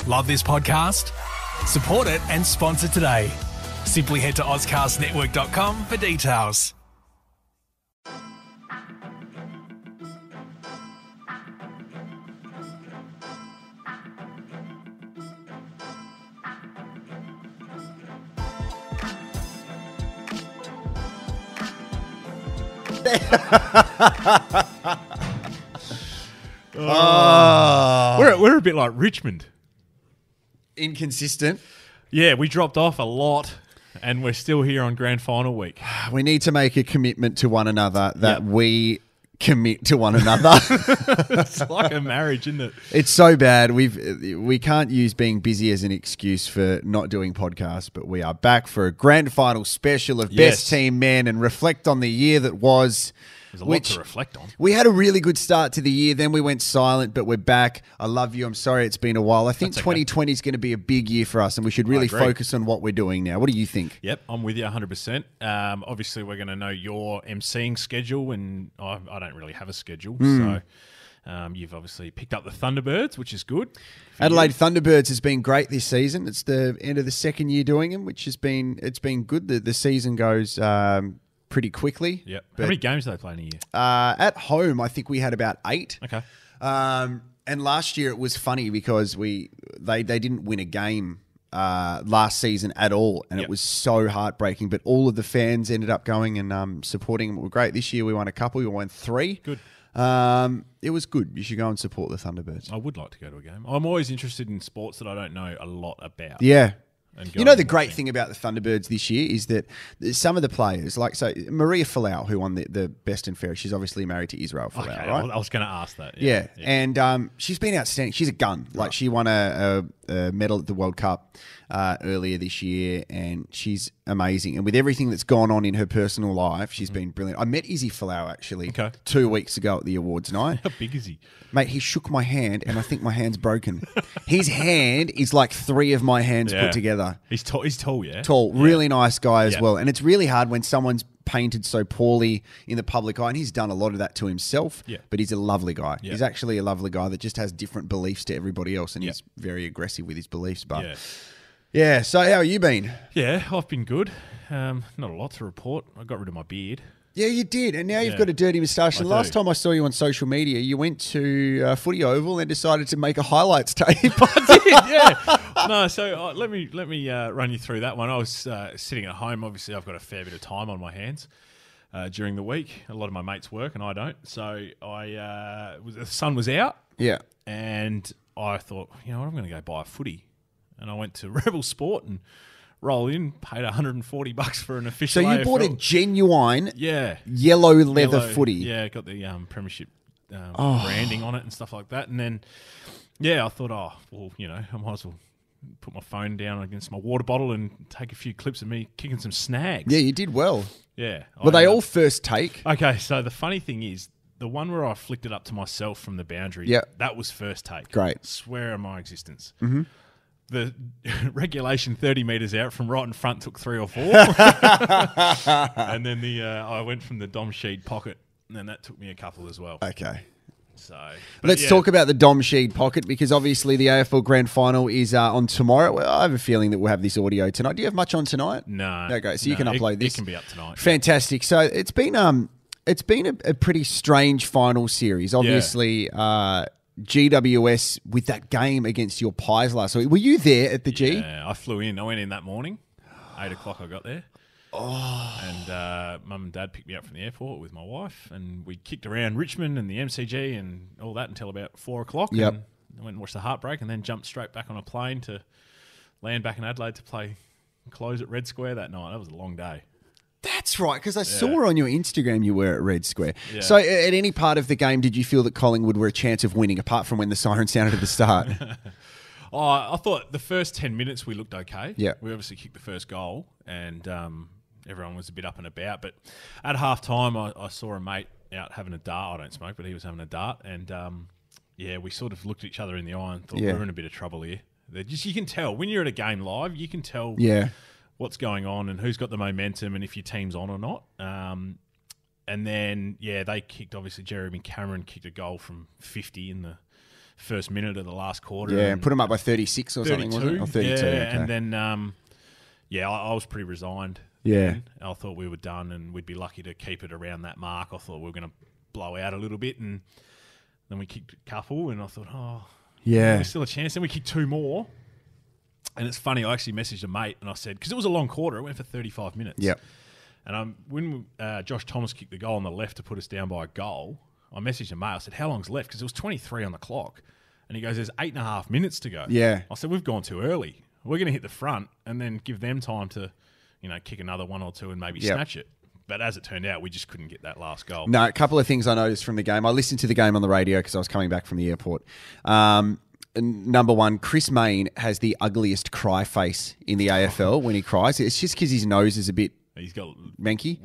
Love this podcast? Support it and sponsor today. Simply head to ozcastnetwork.com for details. We're a bit like Richmond. Inconsistent. Yeah, we dropped off a lot, and we're still here on Grand Final week. We need to make a commitment to one another that we commit to one another. It's like a marriage, isn't it? It's so bad. We can't use being busy as an excuse for not doing podcasts, but we are back for a Grand Final special of Best Team Men and reflect on the year that was. There's a lot to reflect on. We had a really good start to the year. Then we went silent, but we're back. I love you. I'm sorry it's been a while. I think 2020 is going to be a big year for us, and we should really focus on what we're doing now. What do you think? Yep, I'm with you 100%. Obviously, we're going to know your emceeing schedule, and I don't really have a schedule. So you've obviously picked up the Thunderbirds, which is good. Adelaide Thunderbirds has been great this season. It's the end of the second year doing them, which has been good. The season goes pretty quickly. Yep. How many games do they play in a year? At home, I think we had about 8. Okay. And last year it was funny because they didn't win a game last season at all, and it was so heartbreaking. But all of the fans ended up going and supporting them. It was great. This year we won a couple. We won 3. Good. It was good. You should go and support the Thunderbirds. I would like to go to a game. I'm always interested in sports that I don't know a lot about. Yeah. You know, the great thing about the Thunderbirds this year is that some of the players, like Maria Folau, who won the Best and Fairest, she's obviously married to Israel Folau, right? I was going to ask that. Yeah. And she's been outstanding. She's a gun. Like, she won a medal at the World Cup earlier this year, and she's amazing. And with everything that's gone on in her personal life, she's been brilliant. I met Izzy Folau, actually, 2 weeks ago at the awards night. How big is he? Mate, he shook my hand, and I think my hand's broken. His hand is like 3 of my hands put together. He's tall, yeah? Tall. Really nice guy as well. And it's really hard when someone's painted so poorly in the public eye, and he's done a lot of that to himself, but he's a lovely guy. He's actually a lovely guy that just has different beliefs to everybody else, and he's very aggressive with his beliefs. But so how have you been? Yeah, I've been good. Not a lot to report. I got rid of my beard. Yeah, you did, and now you've got a dirty moustache. And last time I saw you on social media, you went to Footy Oval and decided to make a highlights tape. I did, yeah. No, so let me run you through that one. I was sitting at home. Obviously, I've got a fair bit of time on my hands during the week. A lot of my mates work, and I don't. So the sun was out. Yeah, and I thought, you know what, I'm going to go buy a footy, and I went to Rebel Sport and roll in, paid $140 for an official. So you AFL. bought a genuine yellow leather footy. Yeah, got the premiership branding on it and stuff like that. And then, I thought, I might as well put my phone down against my water bottle and take a few clips of me kicking some snags. Yeah, you did well. Yeah. Were they all first take? Okay, so the funny thing is, the one where I flicked it up to myself from the boundary, that was first take. Great. Swear on my existence. Mm-hmm. The regulation 30 metres out from right in front took 3 or 4. And then I went from the Dom Sheed pocket, and then that took me a couple as well. Okay. So let's talk about the Dom Sheed pocket, because obviously the AFL Grand Final is on tomorrow. Well, I have a feeling that we'll have this audio tonight. Do you have much on tonight? No. Okay, so you can upload this. It can be up tonight. Fantastic. So it's been a pretty strange final series. Obviously, GWS with that game against your Pies last week. Were you there at the G? Yeah, I flew in. I went in that morning. 8 o'clock I got there. Oh. And Mum and Dad picked me up from the airport with my wife, and we kicked around Richmond and the MCG and all that until about 4 o'clock. Yep. And I went and watched the heartbreak, and then jumped straight back on a plane to land back in Adelaide to close at Red Square that night. That was a long day. That's right, because I saw on your Instagram you were at Red Square. Yeah. So at any part of the game, did you feel that Collingwood were a chance of winning, apart from when the siren sounded at the start? I thought the first 10 minutes we looked okay. Yeah. We obviously kicked the first goal, and everyone was a bit up and about. But at half-time, I saw a mate out having a dart. I don't smoke, but he was having a dart. And, we sort of looked at each other in the eye and thought, we're in a bit of trouble here. You can tell. When you're at a game live, you can tell what's going on and who's got the momentum and if your team's on or not. And then, they kicked, obviously, Jeremy Cameron kicked a goal from 50 in the first minute of the last quarter. Yeah, and put them up by 36 or something, wasn't it? Or 32, yeah, okay. and then, I was pretty resigned. Yeah. Then. I thought we were done and we'd be lucky to keep it around that mark. I thought we were going to blow out a little bit, and then we kicked a couple, and I thought, there's still a chance. Then we kicked 2 more. And it's funny, I actually messaged a mate and I said, because it was a long quarter, it went for 35 minutes. Yep. And when Josh Thomas kicked the goal on the left to put us down by a goal, I messaged a mate. I said, how long's left? Because it was 23 on the clock. And he goes, there's 8.5 minutes to go. Yeah. I said, we've gone too early. We're going to hit the front and then give them time to, kick another 1 or 2 and maybe snatch it. But as it turned out, we just couldn't get that last goal. No, a couple of things I noticed from the game. I listened to the game on the radio because I was coming back from the airport. Number one, Chris Mayne has the ugliest cry face in the AFL when he cries. It's just because his nose is a bit He's got manky.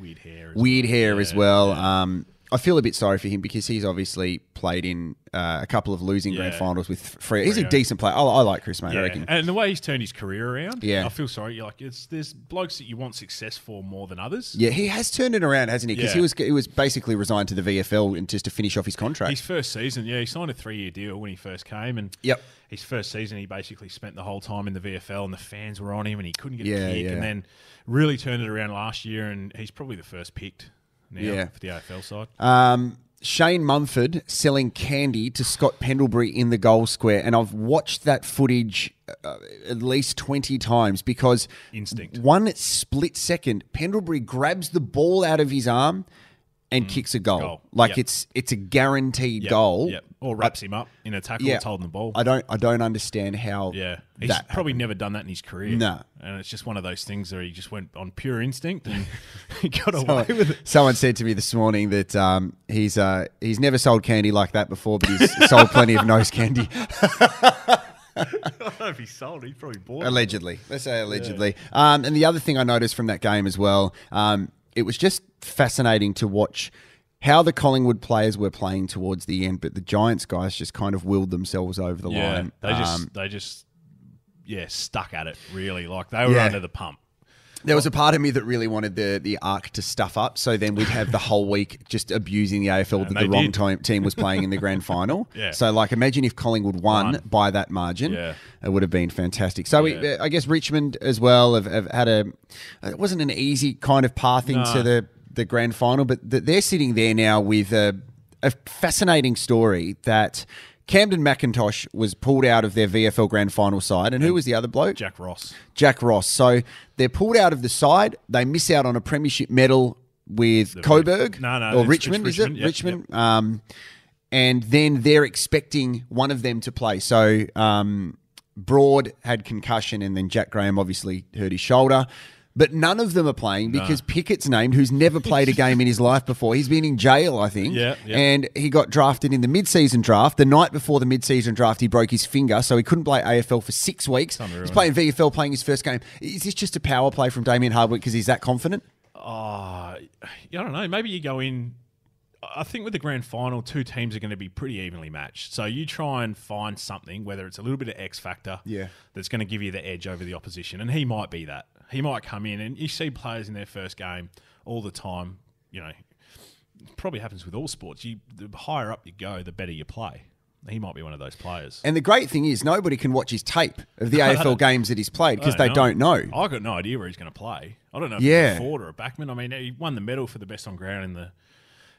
Weird hair as well. Yeah. I feel a bit sorry for him because he's obviously played in a couple of losing grand finals with Freo. He's a decent player. I like Chris Mayne, I reckon. And the way he's turned his career around, I feel sorry. You're like, there's blokes that you want success for more than others. Yeah, he has turned it around, hasn't he? Because he was basically resigned to the VFL and just to finish off his contract. His first season, he signed a 3-year deal when he first came, and his first season he basically spent the whole time in the VFL, and the fans were on him, and he couldn't get a kick, and then really turned it around last year, and he's probably the first picked now for the AFL side. Shane Mumford selling candy to Scott Pendlebury in the goal square, and I've watched that footage at least 20 times because instinct. One split second, Pendlebury grabs the ball out of his arm and kicks a goal. Like it's a guaranteed goal. Yep. Or wraps him up in a tackle that's holding the ball. I don't understand how he's probably never done that in his career. No. And it's just one of those things where he just went on pure instinct and he got away with it. Someone said to me this morning that he's never sold candy like that before, but he's sold plenty of nose candy. I don't know if he sold it. He probably bought it. Allegedly. Let's say allegedly. And the other thing I noticed from that game as well, it was just fascinating to watch how the Collingwood players were playing towards the end, but the Giants guys just kind of willed themselves over the line. They just stuck at it, really. Like, they were under the pump. There was a part of me that really wanted the arc to stuff up, so then we'd have the whole week just abusing the AFL that the wrong team was playing in the grand final. So, imagine if Collingwood won by that margin. It would have been fantastic. So, I guess Richmond as well have had it wasn't an easy kind of path into the grand final, but they're sitting there now with a fascinating story that Camden McIntosh was pulled out of their VFL Grand Final side. And who was the other bloke? Jack Ross. Jack Ross. So they're pulled out of the side. They miss out on a premiership medal with Coburg. Or Richmond, is it? Yep, Richmond. Yep. And then they're expecting one of them to play. So Broad had concussion, and then Jack Graham obviously hurt his shoulder. But none of them are playing because Pickett's named, who's never played a game in his life before. He's been in jail, I think. And he got drafted in the mid-season draft. The night before the mid-season draft, he broke his finger, so he couldn't play AFL for 6 weeks. He's playing VFL, playing his first game. Is this just a power play from Damien Hardwick because he's that confident? I don't know. Maybe you go in... I think with the grand final, 2 teams are going to be pretty evenly matched. So you try and find something, whether it's a little bit of X factor, that's going to give you the edge over the opposition. And he might be that. He might come in, and you see players in their first game all the time. It probably happens with all sports. The higher up you go, the better you play. He might be one of those players. And the great thing is nobody can watch his tape of the AFL games that he's played because they don't know. I've got no idea where he's going to play. I don't know if he's a forward or a backman. I mean, he won the medal for the best on ground in the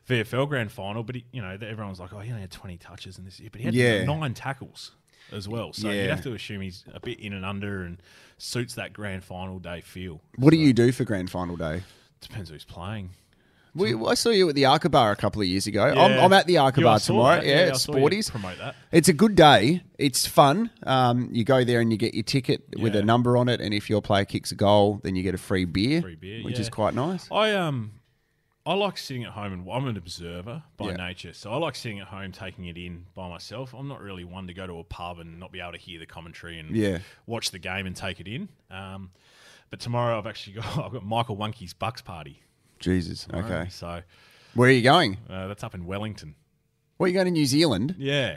VFL Grand Final, but everyone's like, he only had 20 touches in this year, but he had 9 tackles as well. So you have to assume he's a bit in and under and suits that Grand Final day feel. What do you do for Grand Final day? Depends who's playing. I saw you at the Arca Bar a couple of years ago. I'm at the Arca Bar tomorrow. It's Sporties. Promote that. It's a good day. It's fun. You go there and you get your ticket with a number on it, and if your player kicks a goal, then you get a free beer, which is quite nice. I like sitting at home, and I'm an observer by nature, so I like sitting at home taking it in by myself. I'm not really one to go to a pub and not be able to hear the commentary and watch the game and take it in. But tomorrow I've got Michael Wunke's Bucks party. Jesus, okay. So where are you going? That's up in Wellington. What, are you going to New Zealand? Yeah.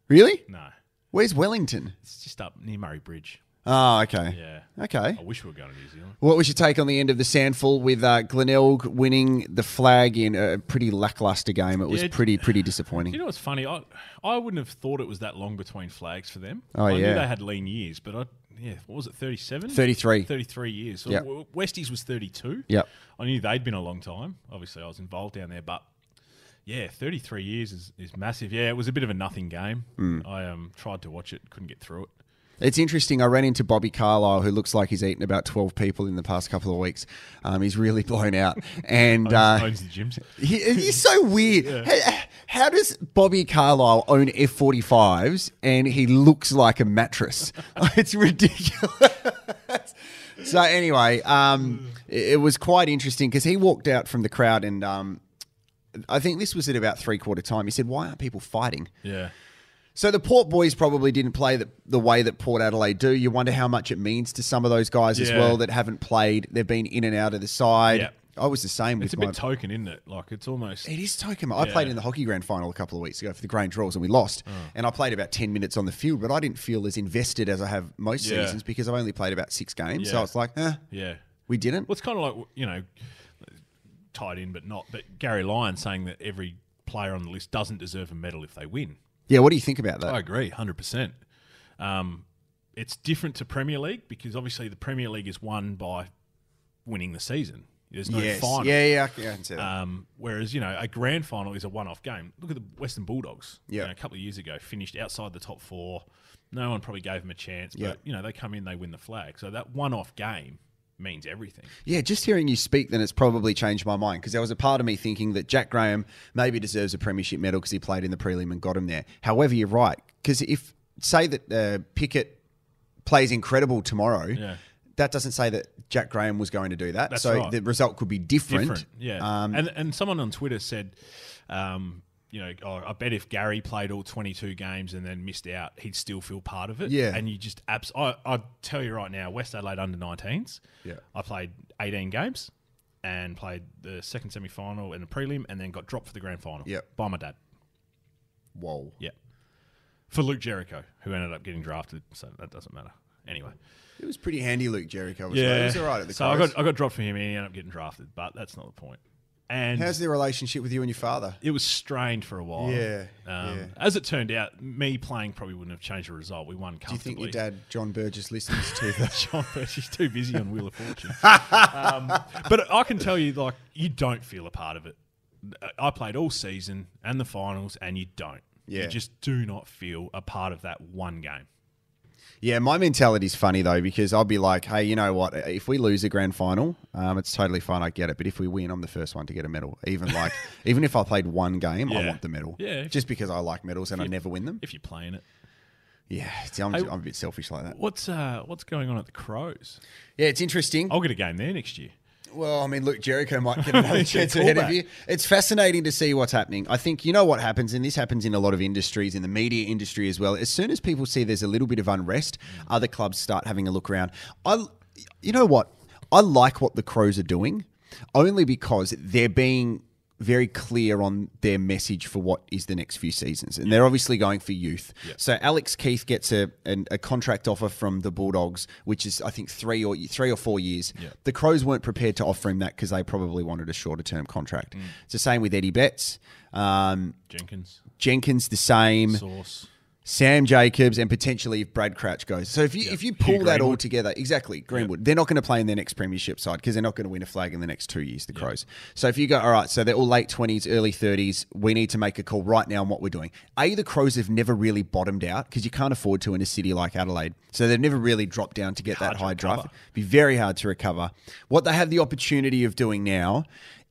Really? No. Where's Wellington? It's just up near Murray Bridge. Oh, okay. Yeah. Okay. I wish we were going to New Zealand. What was your take on the end of the Sandful with Glenelg winning the flag in a pretty lackluster game? It was pretty disappointing. You know what's funny? I wouldn't have thought it was that long between flags for them. Oh, I knew yeah. they had lean years, but what was it, 37? 33. 33 years. So Yep. Westies was 32. Yep. I knew they'd been a long time. Obviously, I was involved down there, but yeah, 33 years is massive. Yeah, it was a bit of a nothing game. I tried to watch it, couldn't get through it. It's interesting. I ran into Bobby Carlisle, who looks like he's eaten about 12 people in the past couple of weeks. He's really blown out. And owns the gyms. He's so weird. Yeah. How does Bobby Carlisle own F45s and he looks like a mattress? It's ridiculous. So anyway, it was quite interesting because he walked out from the crowd and I think this was at about 3/4 time. He said, "Why aren't people fighting?" Yeah. So the Port boys probably didn't play the way that Port Adelaide do. You wonder how much it means to some of those guys as well that haven't played. They've been in and out of the side. Yeah. I was the same. It's a bit token, isn't it? Like, it's almost... It is token. I played in the Hockey Grand Final a couple of weeks ago for the Grange Royals and we lost. And I played about 10 minutes on the field, but I didn't feel as invested as I have most seasons because I've only played about 6 games. So it's like, we didn't. Well, it's kind of like, tied in but not. But Gary Lyon saying that every player on the list doesn't deserve a medal if they win. Yeah, what do you think about that? I agree, 100%. It's different to Premier League because obviously the Premier League is won by winning the season. There's no final. Yeah, I can see that. Whereas, a grand final is a one-off game. Look at the Western Bulldogs. Yeah. A couple of years ago, finished outside the top 4. No one probably gave them a chance. But, they come in, they win the flag. So that one-off game means everything. Yeah, just hearing you speak, then it's probably changed my mind because there was a part of me thinking that Jack Graham maybe deserves a premiership medal because he played in the prelim and got him there. However, you're right because if say that Pickett plays incredible tomorrow, that doesn't say that Jack Graham was going to do that. That's so right. the result could be different. Yeah, and someone on Twitter said. I bet if Gary played all 22 games and then missed out, he'd still feel part of it. Yeah. And you just I tell you right now, West Adelaide under-19s, I played 18 games and played the second semi-final and the prelim and then got dropped for the grand final by my dad. Whoa. Yeah. For Luke Jericho, who ended up getting drafted, so that doesn't matter. Anyway. It was pretty handy, Luke Jericho. He was all right at the So I got dropped for him and he ended up getting drafted, but that's not the point. And how's the relationship with you and your father? It was strained for a while. As it turned out, me playing probably wouldn't have changed the result. We won comfortably. Do you think your dad, John Burgess, listens to that? John Burgess, too busy on Wheel of Fortune. But I can tell you, you don't feel a part of it. I played all season and the finals, and you don't. Yeah. You just do not feel a part of that one game. Yeah, my mentality's funny though because I'll be like, hey, you know what? If we lose a grand final, it's totally fine. I get it. But if we win, I'm the first one to get a medal. Even if I played one game, I want the medal. Yeah, just because I like medals and I never win them. If you're playing it. Yeah, I'm a bit selfish like that. What's going on at the Crows? Yeah, it's interesting. I'll get a game there next year. Well, I mean, look, Jericho might get another chance ahead of you. It's fascinating to see what's happening. I think you know what happens, and this happens in a lot of industries, in the media industry as well. As soon as people see there's a little bit of unrest, other clubs start having a look around. You know what? I like what the Crows are doing, only because they're being very clear on their message for what is the next few seasons. And they're obviously going for youth. Yep. So Alex Keith gets a contract offer from the Bulldogs, which is, I think, 3 or 4 years. Yep. The Crows weren't prepared to offer him that because they probably wanted a shorter term contract. It's the same with Eddie Betts. Jenkins, the same. Sauce. Sam Jacobs, and potentially if Brad Crouch goes. So if you pull that all together, exactly, Greenwood, they're not going to play in their next premiership side because they're not going to win a flag in the next 2 years, the Crows. So if you go, all right, so they're all late 20s, early 30s, we need to make a call right now on what we're doing. The Crows have never really bottomed out because you can't afford to in a city like Adelaide. So they've never really dropped down to get that high draft. It'd be very hard to recover. What they have the opportunity of doing now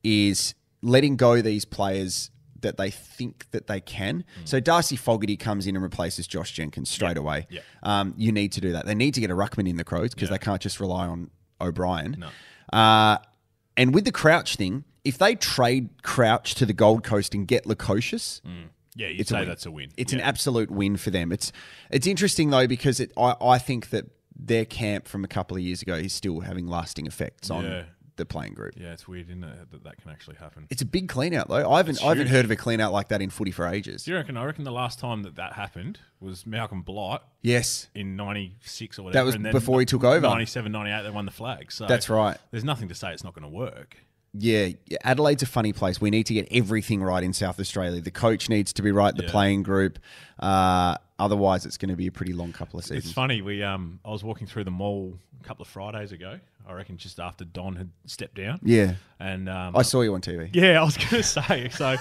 is letting go these players that they think that they can. So Darcy Fogarty comes in and replaces Josh Jenkins straight away. Yeah. You need to do that. They need to get a ruckman in the Crows because they can't just rely on O'Brien. No. And with the Crouch thing, if they trade Crouch to the Gold Coast and get Lukosius, you'd say that's a win. It's an absolute win for them. It's interesting though because I think that their camp from a couple of years ago is still having lasting effects on the playing group. Yeah, it's weird, isn't it, that can actually happen. It's a big clean out though. I haven't heard of a clean out like that in footy for ages. Do you reckon? I reckon the last time that happened was Malcolm Blight. Yes. In 96 or whatever. That was and then before he took over. 97, 98, they won the flag. So that's right. There's nothing to say it's not going to work. Yeah, Adelaide's a funny place. We need to get everything right in South Australia. The coach needs to be right, the playing group. Otherwise, it's going to be a pretty long couple of seasons. It's funny. I was walking through the mall a couple of Fridays ago. I reckon just after Don had stepped down. Yeah, and I saw you on TV. Yeah, I was going to say. So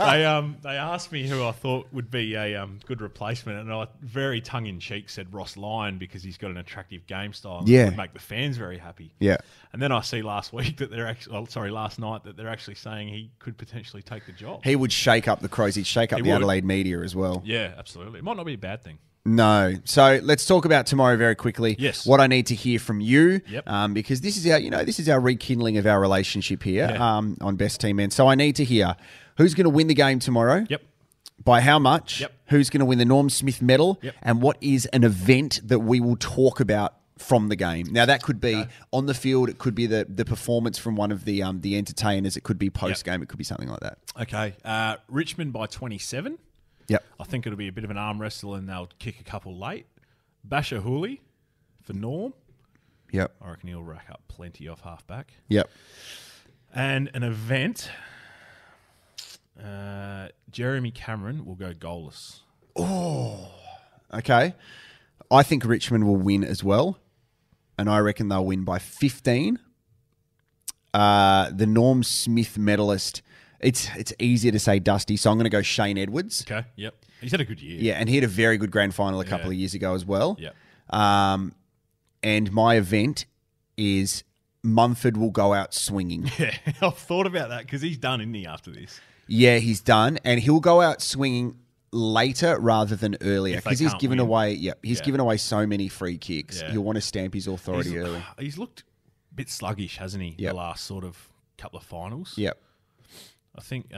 they asked me who I thought would be a good replacement, and I very tongue in cheek said Ross Lyon because he's got an attractive game style. And would make the fans very happy. Yeah, and then I see last night that they're actually saying he could potentially take the job. He would shake up the Crows. He'd shake up the Adelaide media as well. Yeah, absolutely. It might not be a bad thing. No. So let's talk about tomorrow very quickly. Yes. What I need to hear from you, yep. Because this is our rekindling of our relationship here on Best Team Men. So I need to hear who's going to win the game tomorrow. Yep. By how much? Yep. Who's going to win the Norm Smith medal? Yep. And what is an event that we will talk about from the game? Now that could be on the field. It could be the performance from one of the entertainers. It could be post game. It could be something like that. Okay. Richmond by 27. Yep. I think it'll be a bit of an arm wrestle and they'll kick a couple late. Basher Hooley for Norm. Yep. I reckon he'll rack up plenty off halfback. Yep. And an event, Jeremy Cameron will go goalless. Oh, okay. I think Richmond will win as well, and I reckon they'll win by 15. The Norm Smith medalist, it's easier to say Dusty, so I'm going to go Shane Edwards. Okay, yep. He's had a good year. Yeah, and he had a very good grand final a couple of years ago as well. Yep. And my event is Mumford will go out swinging. Yeah, I've thought about that because he's done, isn't he, after this? Yeah, he's done, and he'll go out swinging later rather than earlier because he's given away. Yeah, he's given away so many free kicks. Yeah. He'll want to stamp his authority early. He's looked a bit sluggish, hasn't he? Yep. The last sort of couple of finals. Yep. I think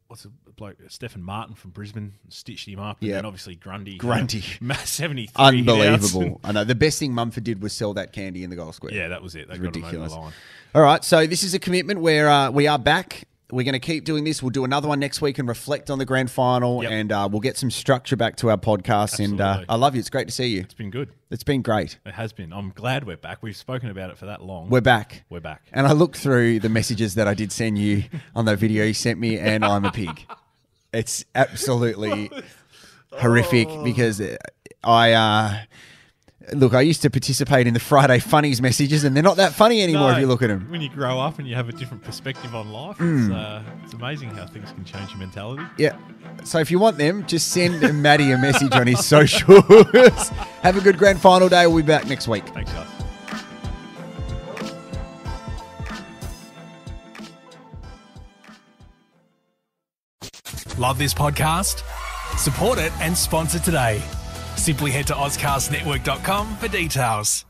what's the bloke? Stephen Martin from Brisbane stitched him up. And then obviously Grundy. 73. 73. Unbelievable. I know. The best thing Mumford did was sell that candy in the goal square. Yeah, that was it. They got ridiculous. him over the line. All right. So this is a commitment where we are back. We're going to keep doing this. We'll do another one next week and reflect on the grand final, and we'll get some structure back to our podcast. Absolutely. And I love you. It's great to see you. It's been good. It's been great. It has been. I'm glad we're back. We've spoken about it for that long. We're back. We're back. And I looked through the messages that I did send you on that video you sent me, and I'm a pig. It's absolutely horrific because look, I used to participate in the Friday Funnies messages, and they're not that funny anymore if you look at them. When you grow up and you have a different perspective on life, it's amazing how things can change your mentality. Yeah. So if you want them, just send Matty a message on his socials. Have a good grand final day. We'll be back next week. Thanks, guys. Love this podcast? Support it and sponsor today. Simply head to AuscastNetwork.com for details.